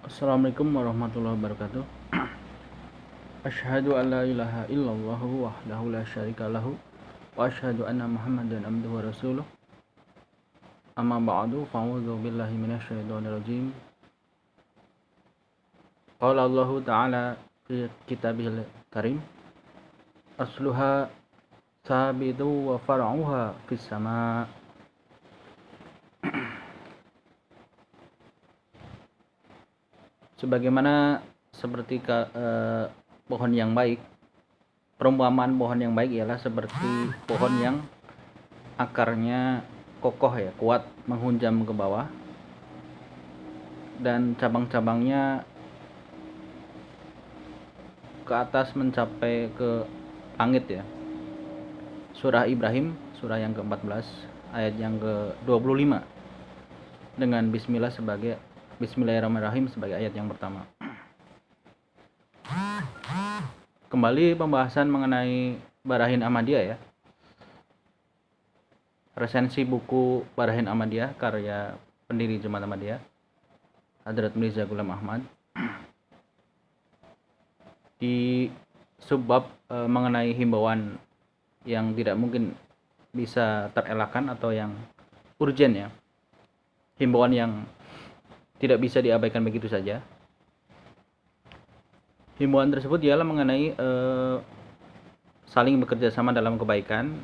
Assalamualaikum warahmatullahi wabarakatuh. Asyhadu an la ilaha illallah wahdahu la syarika lahu wa asyhadu anna Muhammadan abduhu wa rasuluh. Amma ba'du, fa'udzu billahi minasyaitonir rajim. Qala Allah Ta'ala fi kitabihil karim, asluha sabitu wa far'uha fis sama'. Sebagaimana seperti pohon yang baik, perumpamaan pohon yang baik ialah seperti pohon yang akarnya kokoh ya, kuat menghunjam ke bawah dan cabang-cabangnya ke atas mencapai ke langit ya. Surah Ibrahim, surah yang ke-14 ayat yang ke-25 dengan Bismillahirrahmanirrahim sebagai ayat yang pertama. Kembali pembahasan mengenai Barahin Ahmadiyah ya. Resensi buku Barahin Ahmadiyah karya pendiri Jemaat Ahmadiyah Hadrat Mirza Ghulam Ahmad. Di subbab mengenai himbauan yang tidak mungkin bisa terelakkan atau yang urgent ya. Himbauan yang tidak bisa diabaikan begitu saja. Himbauan tersebut ialah mengenai saling bekerja sama dalam kebaikan,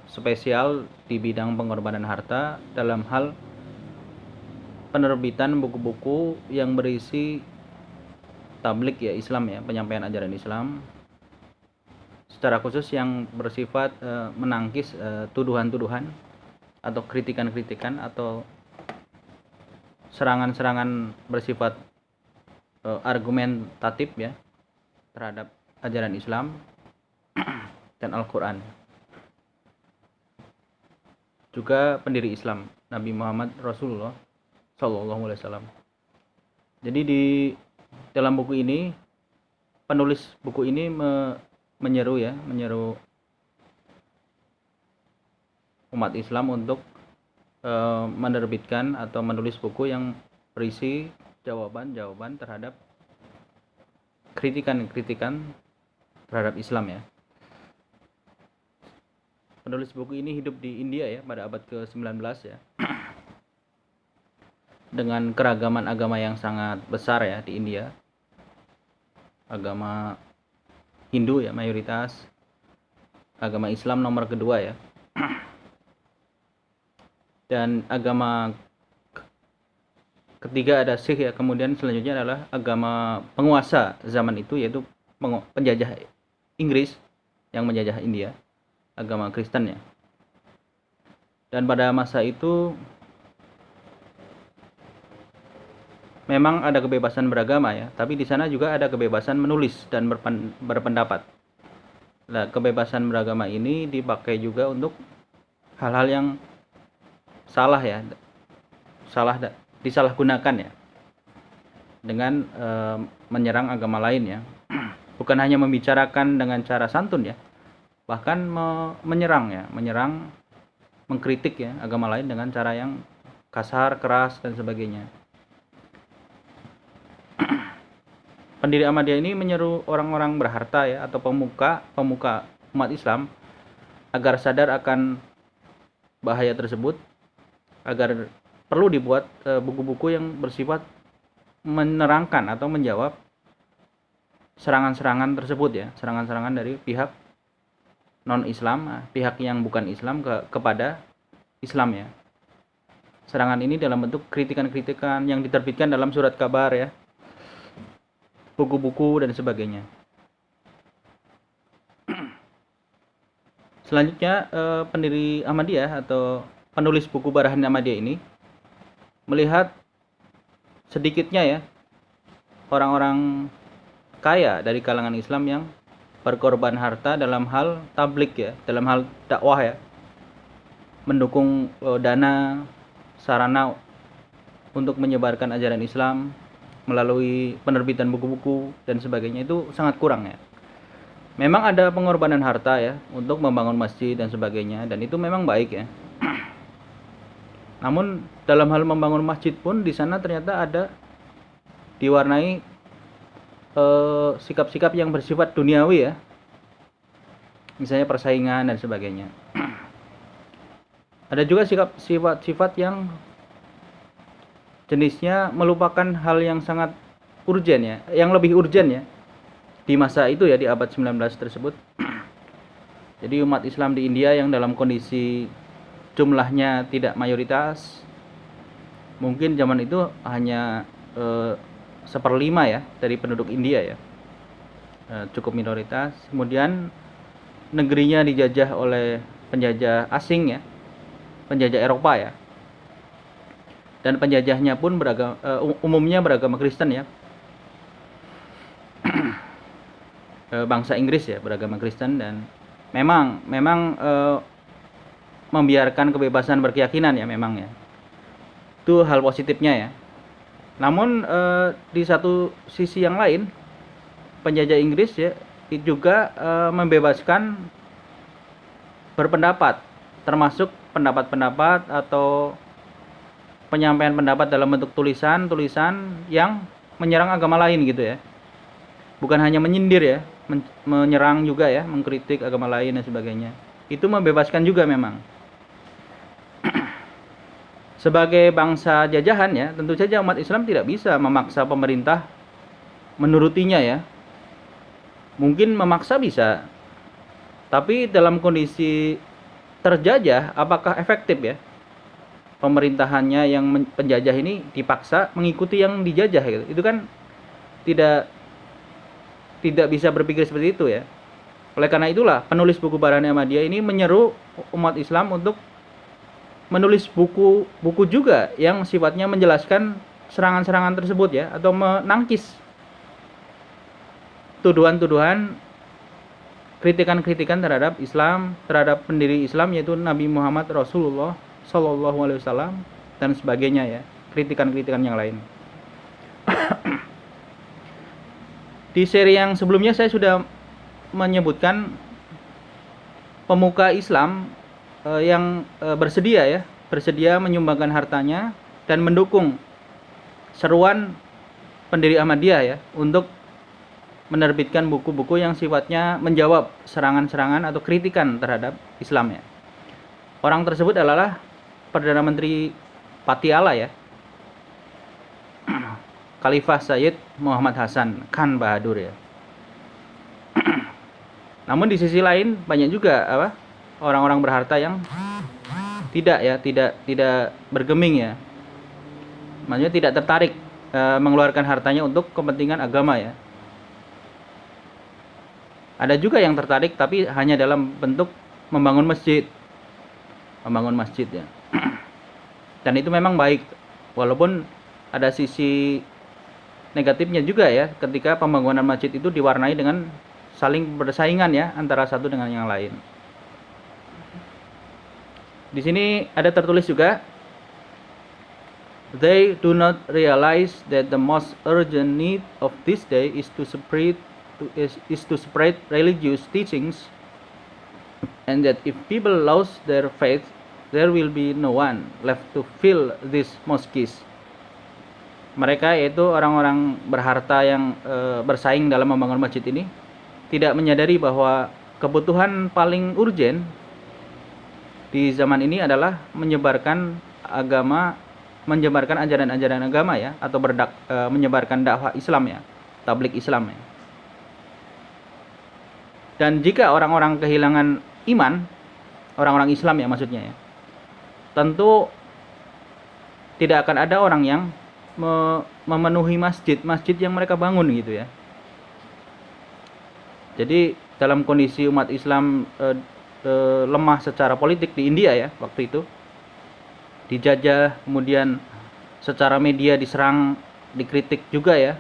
spesial di bidang pengorbanan harta dalam hal penerbitan buku-buku yang berisi tablik ya, Islam ya, penyampaian ajaran Islam, secara khusus yang bersifat menangkis tuduhan-tuduhan atau kritikan-kritikan atau serangan-serangan bersifat argumentatif ya terhadap ajaran Islam dan Al-Quran. Juga pendiri Islam Nabi Muhammad Rasulullah Sallallahu Alaihi Wasallam. Jadi di dalam buku ini, penulis buku ini menyeru umat Islam untuk menerbitkan atau menulis buku yang berisi jawaban-jawaban terhadap kritikan-kritikan terhadap Islam ya. Penulis buku ini hidup di India ya pada abad ke-19 ya. Dengan keragaman agama yang sangat besar ya di India. Agama Hindu ya mayoritas. Agama Islam nomor kedua ya. Dan agama ketiga ada Sikh ya, kemudian selanjutnya adalah agama penguasa zaman itu yaitu penjajah Inggris yang menjajah India, agama Kristen ya. Dan pada masa itu memang ada kebebasan beragama ya, tapi di sana juga ada kebebasan menulis dan berpendapat. Nah, kebebasan beragama ini dipakai juga untuk hal-hal yang salah ya, disalahgunakan ya dengan menyerang agama lain ya. Bukan hanya membicarakan dengan cara santun ya, bahkan menyerang, mengkritik ya agama lain dengan cara yang kasar, keras dan sebagainya. Pendiri Ahmadiyah ini menyeru orang-orang berharta ya atau pemuka umat Islam agar sadar akan bahaya tersebut, agar perlu dibuat buku-buku yang bersifat menerangkan atau menjawab serangan-serangan tersebut ya, serangan-serangan dari pihak non-Islam, pihak yang bukan Islam kepada Islam ya. Serangan ini dalam bentuk kritikan-kritikan yang diterbitkan dalam surat kabar ya, buku-buku dan sebagainya. Selanjutnya pendiri Ahmadiyah atau penulis buku Barahin Ahmadiyah ini melihat sedikitnya ya orang-orang kaya dari kalangan Islam yang berkorban harta dalam hal tablik ya, dalam hal dakwah ya, mendukung dana sarana untuk menyebarkan ajaran Islam melalui penerbitan buku-buku dan sebagainya, itu sangat kurang ya. Memang ada pengorbanan harta ya untuk membangun masjid dan sebagainya, dan itu memang baik ya. Namun dalam hal membangun masjid pun di sana ternyata ada diwarnai sikap-sikap yang bersifat duniawi ya, misalnya persaingan dan sebagainya. Ada juga sifat-sifat yang jenisnya melupakan hal yang sangat urgen ya, yang lebih urgen ya di masa itu ya, di abad 19 tersebut. Jadi umat Islam di India yang dalam kondisi jumlahnya tidak mayoritas, mungkin zaman itu hanya 1/5 ya dari penduduk India ya, cukup minoritas. Kemudian negerinya dijajah oleh penjajah asing ya, penjajah Eropa ya, dan penjajahnya pun umumnya beragama Kristen ya. Bangsa Inggris ya beragama Kristen, dan memang membiarkan kebebasan berkeyakinan ya, memang ya, itu hal positifnya ya. Namun di satu sisi yang lain, penjajah Inggris ya juga membebaskan berpendapat, termasuk pendapat-pendapat atau penyampaian pendapat dalam bentuk tulisan yang menyerang agama lain gitu ya. Bukan hanya menyindir ya, menyerang juga ya, mengkritik agama lain dan sebagainya. Itu membebaskan juga memang. Sebagai bangsa jajahan ya, tentu saja umat Islam tidak bisa memaksa pemerintah menurutinya ya. Mungkin memaksa bisa, tapi dalam kondisi terjajah, apakah efektif ya pemerintahannya yang penjajah ini dipaksa mengikuti yang dijajah gitu? Itu kan tidak bisa berpikir seperti itu ya. Oleh karena itulah penulis buku Barahan Ahmadiyah ini menyeru umat Islam untuk menulis buku juga yang sifatnya menjelaskan serangan-serangan tersebut ya, atau menangkis tuduhan-tuduhan, kritikan-kritikan terhadap Islam, terhadap pendiri Islam yaitu Nabi Muhammad Rasulullah Shallallahu Alaihi Wasallam dan sebagainya ya, kritikan-kritikan yang lain. Di seri yang sebelumnya saya sudah menyebutkan pemuka Islam yang bersedia menyumbangkan hartanya dan mendukung seruan pendiri Ahmadiyah ya untuk menerbitkan buku-buku yang sifatnya menjawab serangan-serangan atau kritikan terhadap Islam ya. Orang tersebut adalah Perdana Menteri Patiala ya, Khalifah Sayyid Muhammad Hasan Khan Bahadur ya. Namun di sisi lain banyak juga orang-orang berharta yang tidak bergeming ya, maksudnya tidak tertarik mengeluarkan hartanya untuk kepentingan agama ya. Ada juga yang tertarik tapi hanya dalam bentuk membangun masjid ya. Dan itu memang baik, walaupun ada sisi negatifnya juga ya, ketika pembangunan masjid itu diwarnai dengan saling bersaingan ya antara satu dengan yang lain. Di sini ada tertulis juga, they do not realize that the most urgent need of this day is to spread religious teachings, and that if people lose their faith, there will be no one left to fill these mosques. Mereka, yaitu orang-orang berharta yang bersaing dalam membangun masjid ini, tidak menyadari bahwa kebutuhan paling urgen di zaman ini adalah menyebarkan ajaran-ajaran agama ya, atau menyebarkan dakwah Islam ya, tabligh Islam ya. Dan jika orang-orang kehilangan iman, orang-orang Islam ya maksudnya ya, tentu tidak akan ada orang yang memenuhi masjid yang mereka bangun gitu ya. Jadi dalam kondisi umat Islam lemah secara politik di India ya, waktu itu dijajah, kemudian secara media diserang, dikritik juga ya,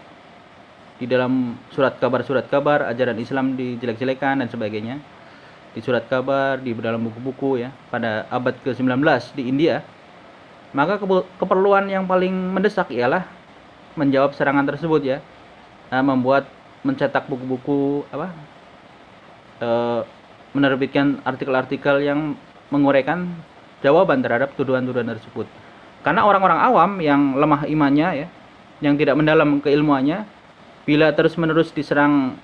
di dalam surat kabar ajaran Islam dijelek-jelekan dan sebagainya, di surat kabar, di dalam buku-buku ya, pada abad ke-19 di India. Maka keperluan yang paling mendesak ialah menjawab serangan tersebut ya, mencetak buku-buku menerbitkan artikel-artikel yang menguraikan jawaban terhadap tuduhan-tuduhan tersebut. Karena orang-orang awam yang lemah imannya ya, yang tidak mendalam keilmuannya, bila terus-menerus diserang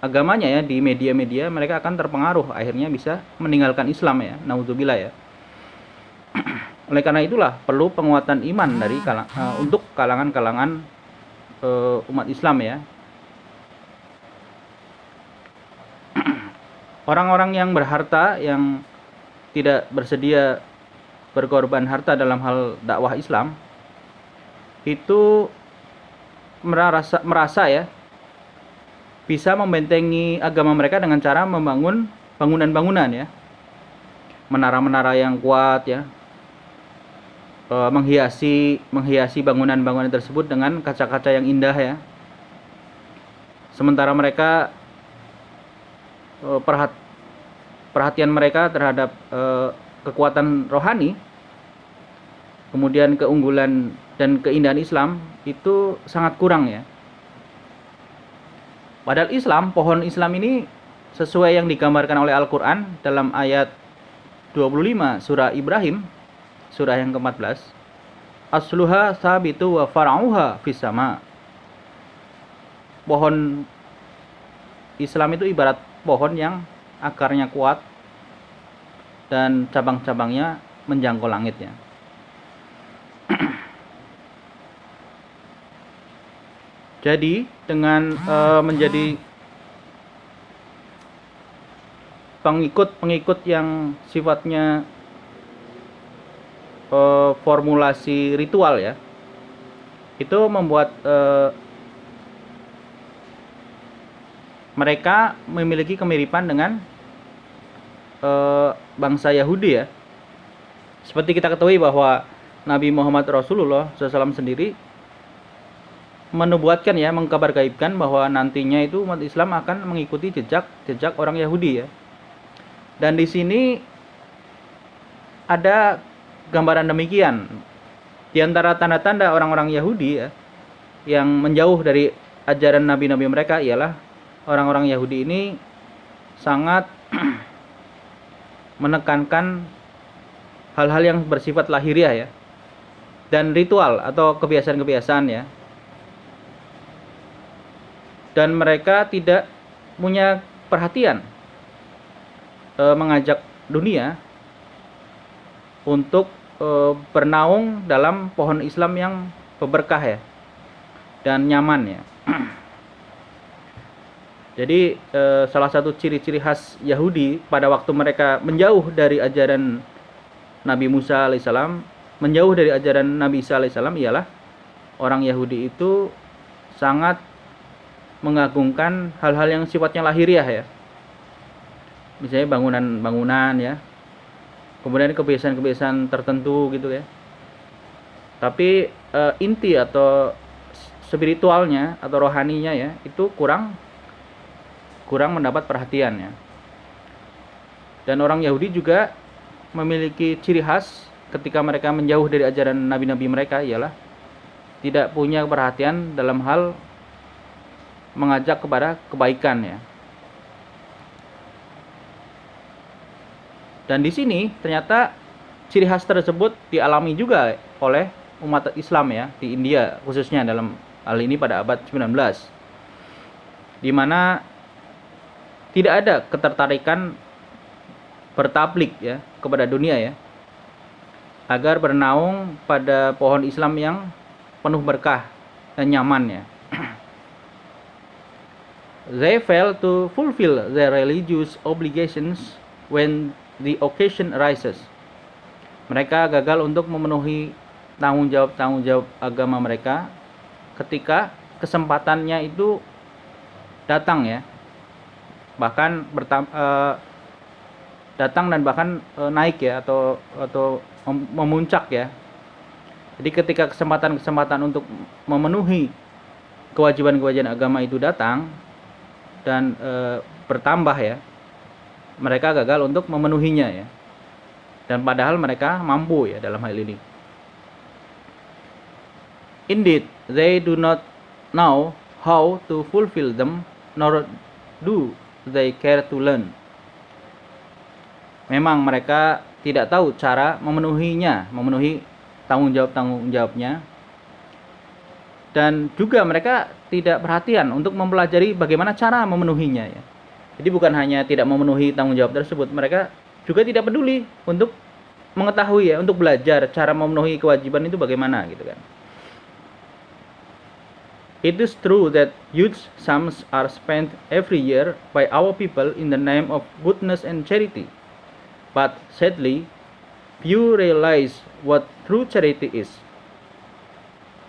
agamanya ya di media-media, mereka akan terpengaruh, akhirnya bisa meninggalkan Islam ya, naudzubillah ya. Oleh karena itulah perlu penguatan iman dari untuk kalangan-kalangan umat Islam ya. Orang-orang yang berharta, yang tidak bersedia berkorban harta dalam hal dakwah Islam, itu merasa ya bisa membentengi agama mereka dengan cara membangun bangunan-bangunan ya, menara-menara yang kuat ya, menghiasi bangunan-bangunan tersebut dengan kaca-kaca yang indah ya. Sementara mereka perhatian mereka terhadap kekuatan rohani, kemudian keunggulan dan keindahan Islam itu sangat kurang ya. Padahal pohon Islam ini sesuai yang digambarkan oleh Al-Quran dalam ayat 25 surah Ibrahim, surah yang ke-14. Asluha sabitu wa far'uha fis sama. Pohon Islam itu ibarat pohon yang akarnya kuat dan cabang-cabangnya menjangkau langit ya. Jadi dengan menjadi pengikut yang sifatnya formulasi ritual ya, itu membuat mereka memiliki kemiripan dengan bangsa Yahudi ya. Seperti kita ketahui bahwa Nabi Muhammad Rasulullah SAW sendiri menubuatkan ya, mengkabar gaibkan bahwa nantinya itu umat Islam akan mengikuti jejak orang Yahudi ya. Dan di sini ada gambaran demikian. Di antara tanda-tanda orang-orang Yahudi ya, yang menjauh dari ajaran nabi-nabi mereka ialah orang-orang Yahudi ini sangat menekankan hal-hal yang bersifat lahiriah ya, dan ritual atau kebiasaan-kebiasaan ya. Dan mereka tidak punya perhatian mengajak dunia untuk bernaung dalam pohon Islam yang berberkah ya dan nyaman ya. Jadi salah satu ciri-ciri khas Yahudi pada waktu mereka menjauh dari ajaran Nabi Musa alaihissalam, menjauh dari ajaran Nabi Isa alaihissalam, ialah orang Yahudi itu sangat mengagungkan hal-hal yang sifatnya lahiriah ya. Misalnya bangunan-bangunan ya. Kemudian kebiasaan-kebiasaan tertentu gitu ya. Tapi inti atau spiritualnya atau rohaninya ya, itu kurang mendapat perhatian ya. Dan orang Yahudi juga memiliki ciri khas ketika mereka menjauh dari ajaran nabi-nabi mereka, ialah tidak punya perhatian dalam hal mengajak kepada kebaikan ya. Dan di sini ternyata ciri khas tersebut dialami juga oleh umat Islam ya di India, khususnya dalam hal ini pada abad 19, di mana tidak ada ketertarikan bertablik ya kepada dunia ya, agar bernaung pada pohon Islam yang penuh berkah dan nyaman ya. They fail to fulfill their religious obligations when the occasion arises. Mereka gagal untuk memenuhi tanggung jawab agama mereka ketika kesempatannya itu datang ya. Bahkan datang dan bahkan naik ya, atau memuncak ya. Jadi ketika kesempatan untuk memenuhi kewajiban-kewajiban agama itu datang dan bertambah ya, mereka gagal untuk memenuhinya ya. Dan padahal mereka mampu ya dalam hal ini. Indeed, they do not know how to fulfill them, nor do they care to learn. Memang mereka tidak tahu cara memenuhi tanggung jawabnya, dan juga mereka tidak perhatian untuk mempelajari bagaimana cara memenuhinya ya. Jadi bukan hanya tidak memenuhi tanggung jawab tersebut, mereka juga tidak peduli untuk mengetahui ya, untuk belajar cara memenuhi kewajiban itu bagaimana gitu kan. It is true that huge sums are spent every year by our people in the name of goodness and charity. But sadly, few realize what true charity is.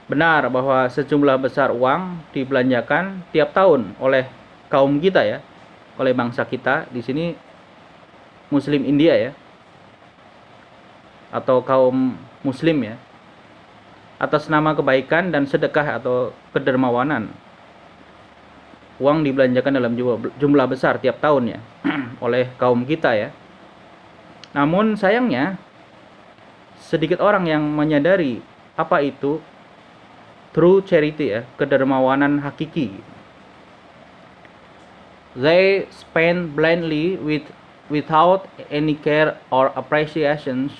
Benar bahwa sejumlah besar uang dibelanjakan tiap tahun oleh kaum kita ya, oleh bangsa kita di sini Muslim India ya, atau kaum Muslim ya, atas nama kebaikan dan sedekah atau kedermawanan. Uang dibelanjakan dalam jumlah besar tiap tahun ya oleh kaum kita ya. Namun sayangnya sedikit orang yang menyadari apa itu true charity ya, kedermawanan hakiki. They spend blindly without any care or appreciation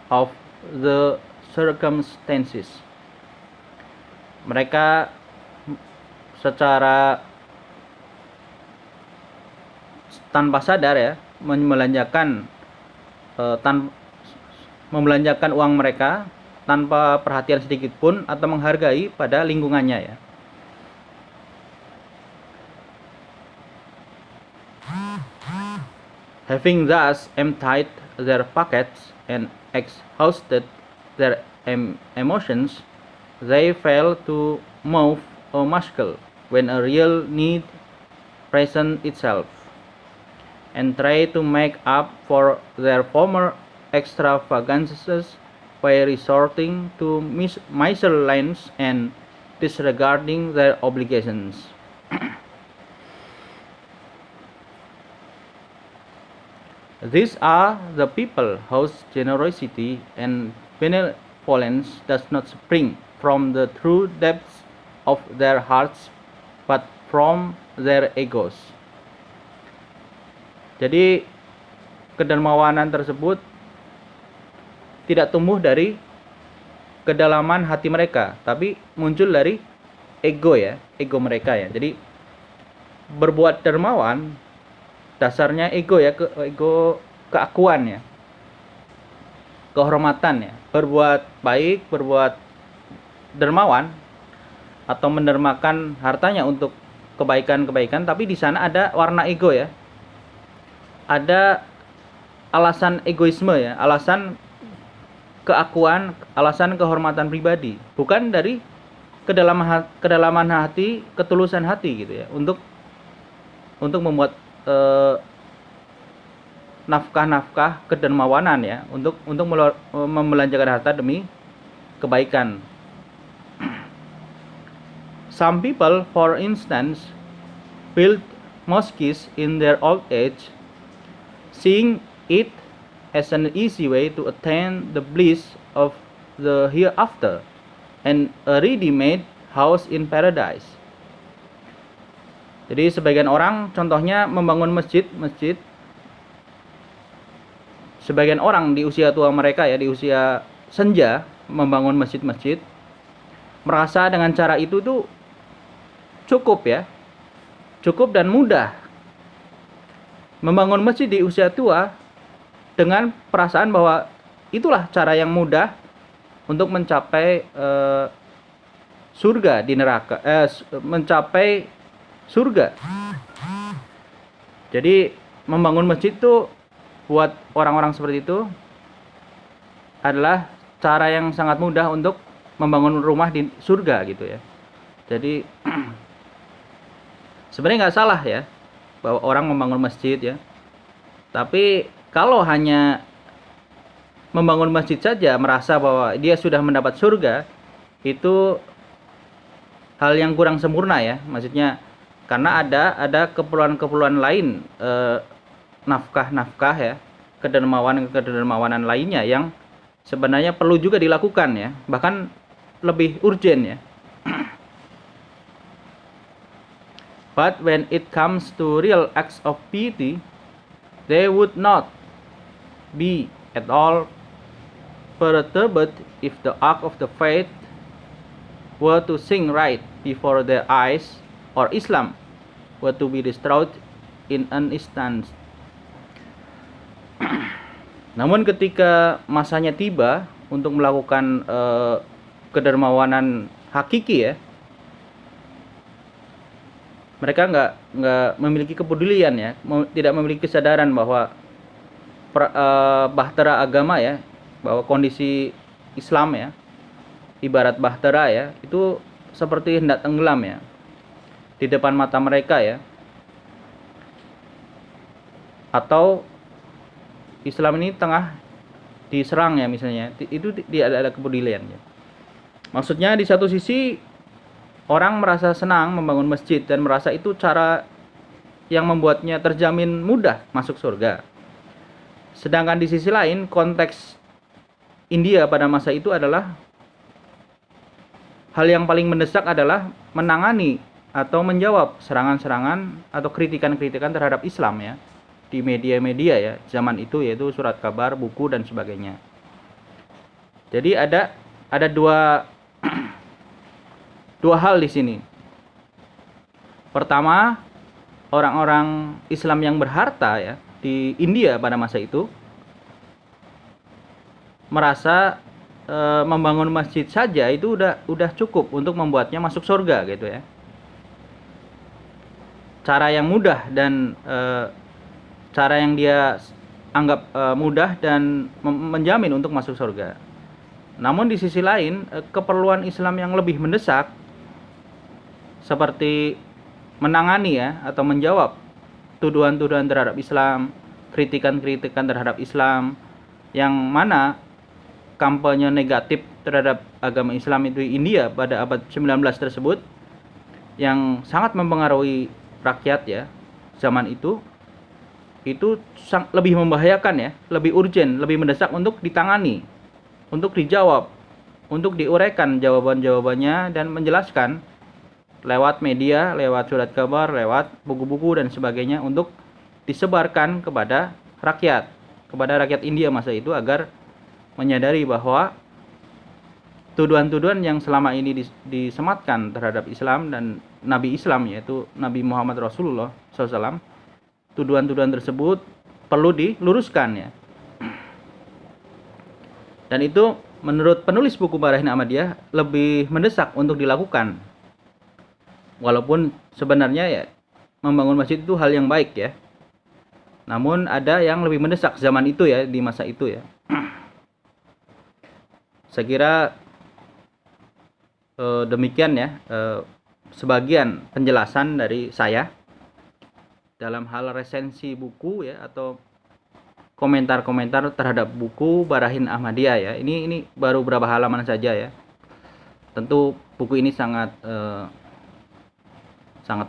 of the circumstances. Mereka secara tanpa sadar ya membelanjakan uang mereka tanpa perhatian sedikit pun atau menghargai pada lingkungannya ya. Having thus emptied their pockets and exhausted their emotions, they fail to move a muscle when a real need presents itself, and try to make up for their former extravagances by resorting to miscellaneous and disregarding their obligations. These are the people whose generosity and benevolence does not spring from the true depths of their hearts, but from their egos. Jadi kedermawanan tersebut tidak tumbuh dari kedalaman hati mereka, tapi muncul dari ego ya, ego mereka ya. Jadi berbuat dermawan dasarnya ego ya, ego keakuan ya, kehormatan ya. Berbuat baik, berbuat dermawan atau mendermakan hartanya untuk kebaikan-kebaikan, tapi di sana ada warna ego ya. Ada alasan egoisme ya, alasan keakuan, alasan kehormatan pribadi, bukan dari kedalaman hati, ketulusan hati gitu ya, untuk membuat nafkah-nafkah kedermawanan ya, untuk membelanjakan harta demi kebaikan. Some people, for instance, build mosques in their old age, seeing it as an easy way to attain the bliss of the hereafter and a ready-made house in paradise. Jadi sebagian orang contohnya membangun masjid. Sebagian orang di usia tua mereka ya, di usia senja membangun masjid-masjid, merasa dengan cara itu tuh cukup ya. Cukup dan mudah. Membangun masjid di usia tua dengan perasaan bahwa itulah cara yang mudah untuk mencapai surga di neraka, mencapai surga. Jadi membangun masjid itu buat orang-orang seperti itu adalah cara yang sangat mudah untuk membangun rumah di surga gitu ya. Jadi sebenarnya nggak salah ya bahwa orang membangun masjid ya. Tapi kalau hanya membangun masjid saja merasa bahwa dia sudah mendapat surga, itu hal yang kurang sempurna ya. Maksudnya karena ada keperluan-keperluan lain, nafkah-nafkah ya, kedermawanan lainnya yang sebenarnya perlu juga dilakukan ya, bahkan lebih urgent ya. But when it comes to real acts of piety, they would not be at all perturbed if the ark of the faith were to sink right before their eyes, or Islam were to be destroyed in an instant. Namun ketika masanya tiba untuk melakukan kedermawanan hakiki ya, mereka nggak memiliki kepedulian ya, tidak memiliki kesadaran bahwa bahtera agama ya, bahwa kondisi Islam ya, ibarat bahtera ya, itu seperti hendak tenggelam ya di depan mata mereka ya, atau Islam ini tengah diserang ya misalnya, itu tidak ada kepedulian ya. Maksudnya di satu sisi orang merasa senang membangun masjid dan merasa itu cara yang membuatnya terjamin mudah masuk surga. Sedangkan di sisi lain konteks India pada masa itu adalah hal yang paling mendesak adalah menangani atau menjawab serangan-serangan atau kritikan-kritikan terhadap Islam ya di media-media ya zaman itu, yaitu surat kabar, buku dan sebagainya. Jadi ada dua hal di sini. Pertama, orang-orang Islam yang berharta ya di India pada masa itu merasa membangun masjid saja itu udah cukup untuk membuatnya masuk surga gitu ya. Cara yang mudah dan cara yang dia anggap mudah dan menjamin untuk masuk surga. Namun di sisi lain keperluan Islam yang lebih mendesak seperti menangani ya atau menjawab tuduhan-tuduhan terhadap Islam, kritikan-kritikan terhadap Islam, yang mana kampanye negatif terhadap agama Islam itu di India pada abad 19 tersebut yang sangat mempengaruhi rakyat ya zaman itu lebih membahayakan ya, lebih urgent, lebih mendesak untuk ditangani, untuk dijawab, untuk diuraikan jawaban-jawabannya dan menjelaskan lewat media, lewat surat kabar, lewat buku-buku dan sebagainya untuk disebarkan kepada rakyat India masa itu agar menyadari bahwa tuduhan-tuduhan yang selama ini disematkan terhadap Islam dan Nabi Islam yaitu Nabi Muhammad Rasulullah SAW, tuduhan-tuduhan tersebut perlu diluruskan ya. Dan itu menurut penulis buku Barahin Ahmadiyah lebih mendesak untuk dilakukan. Walaupun sebenarnya ya membangun masjid itu hal yang baik ya. Namun ada yang lebih mendesak zaman itu ya, di masa itu ya. Saya kira demikian ya sebagian penjelasan dari saya dalam hal resensi buku ya atau komentar-komentar terhadap buku Barahin Ahmadiyah ya. Ini baru beberapa halaman saja ya. Tentu buku ini sangat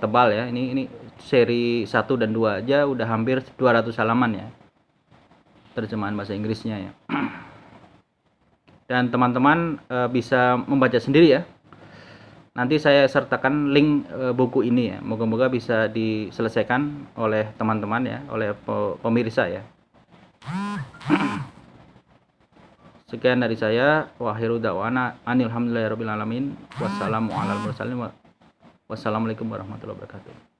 tebal ya. Ini seri 1 dan 2 aja udah hampir 200 halaman ya. Terjemahan bahasa Inggrisnya ya. Dan teman-teman bisa membaca sendiri ya. Nanti saya sertakan link buku ini ya. Moga-moga bisa diselesaikan oleh teman-teman ya, oleh pemirsa ya. Sekian dari saya. Wa akhiru da'wana anil hamdulillahirabbil alamin. Wassalamualaikum warahmatullahi wabarakatuh.